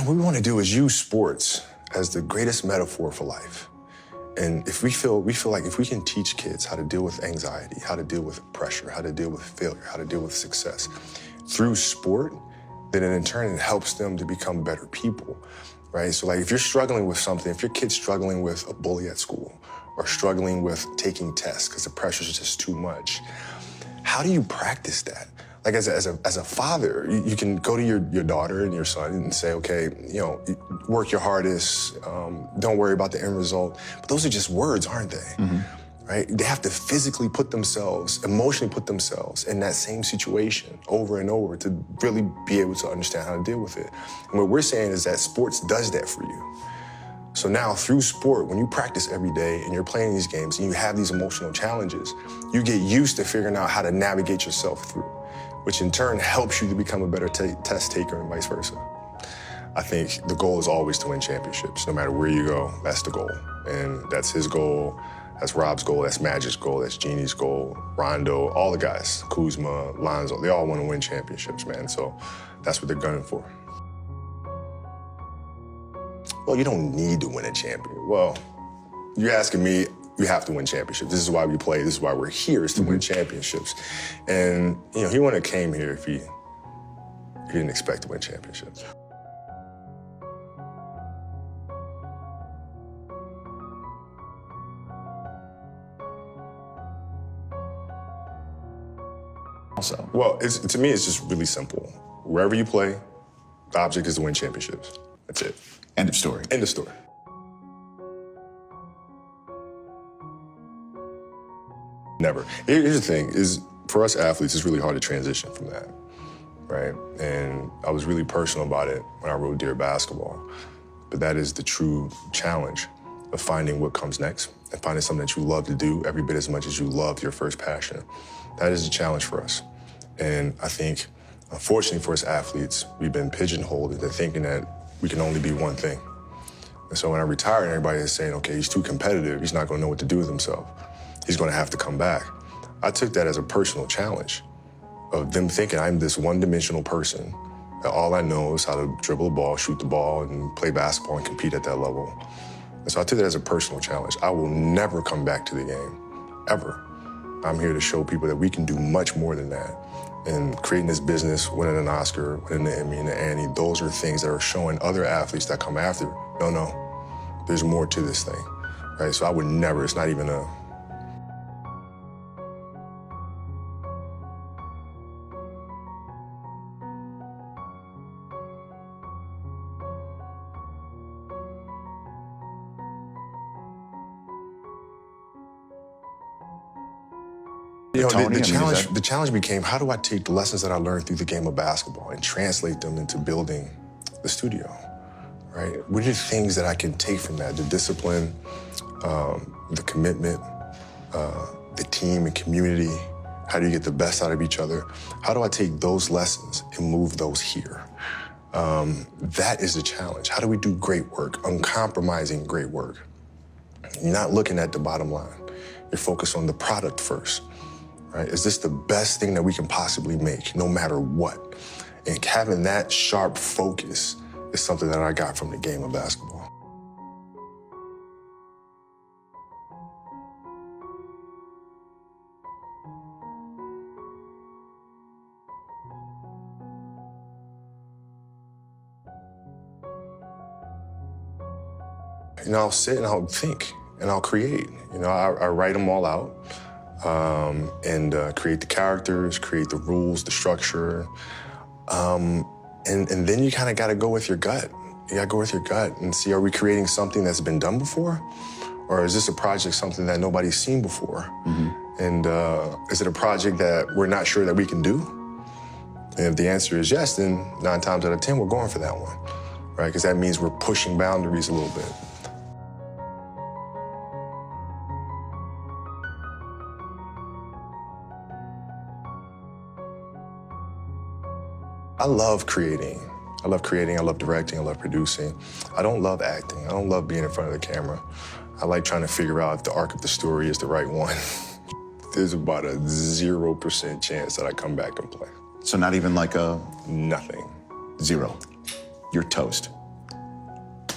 what we want to do is use sports as the greatest metaphor for life. And if we feel like if we can teach kids how to deal with anxiety, how to deal with pressure, how to deal with failure, how to deal with success through sport, then in turn it helps them to become better people, right? So like if you're struggling with something, if your kid's struggling with a bully at school or struggling with taking tests because the pressure is just too much, how do you practice that? Like as a father, you can go to your daughter and your son and say, okay, you know, work your hardest, don't worry about the end result. But those are just words, aren't they? Mm-hmm. Right? They have to physically put themselves, emotionally put themselves in that same situation over and over to really be able to understand how to deal with it. And what we're saying is that sports does that for you. So now through sport, when you practice every day and you're playing these games and you have these emotional challenges, you get used to figuring out how to navigate yourself through, which in turn helps you to become a better test taker and vice versa. I think the goal is always to win championships. No matter where you go, that's the goal. And that's his goal, that's Rob's goal, that's Magic's goal, that's Jeannie's goal, Rondo, all the guys, Kuzma, Lonzo, they all want to win championships, man. So that's what they're gunning for. Well, you don't need to win a champion. Well, you're asking me, you have to win championships. This is why we play, this is why we're here, is to win championships. And, you know, he wouldn't have came here if he didn't expect to win championships. Also, well, to me, it's just really simple. Wherever you play, the object is to win championships. That's it. End of story. End of story. Never. Here's the thing, is for us athletes, it's really hard to transition from that, right? And I was really personal about it when I wrote Dear Basketball. But that is the true challenge of finding what comes next and finding something that you love to do every bit as much as you love your first passion. That is a challenge for us. And I think, unfortunately for us athletes, we've been pigeonholed into thinking that we can only be one thing. And so when I retired, everybody is saying, okay, he's too competitive, he's not gonna know what to do with himself. He's gonna have to come back. I took that as a personal challenge of them thinking I'm this one-dimensional person, that all I know is how to dribble a ball, shoot the ball, and play basketball and compete at that level. And so I took that as a personal challenge. I will never come back to the game, ever. I'm here to show people that we can do much more than that. And creating this business, winning an Oscar, winning an Emmy and an Annie, those are things that are showing other athletes that come after, no, there's more to this thing, right? So I would never, it's not even a, you know, the challenge became, how do I take the lessons that I learned through the game of basketball and translate them into building the studio, right? What are the things that I can take from that? The discipline, the commitment, the team and community. How do you get the best out of each other? How do I take those lessons and move those here? That is the challenge. How do we do great work, uncompromising great work? You're not looking at the bottom line. You're focused on the product first. Right? Is this the best thing that we can possibly make, no matter what? And having that sharp focus is something that I got from the game of basketball. You know, I'll sit and I'll think and I'll create. You know, I write them all out. And create the characters, create the rules, the structure. And then you kind of got to go with your gut. You got to go with your gut and see, are we creating something that's been done before? Or is this a project something that nobody's seen before? Mm-hmm. And is it a project that we're not sure that we can do? And if the answer is yes, then 9 times out of 10, we're going for that one, right? Because that means we're pushing boundaries a little bit. I love creating. I love directing, I love producing. I don't love acting. I don't love being in front of the camera. I like trying to figure out if the arc of the story is the right one. There's about a 0% chance that I come back and play. So not even like a... Nothing. 0. You're toast.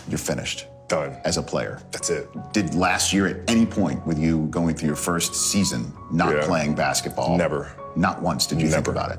You're finished. Done. As a player. That's it. Did last year at any point with you going through your first season not playing basketball? Never. Not once did you think Never. about it?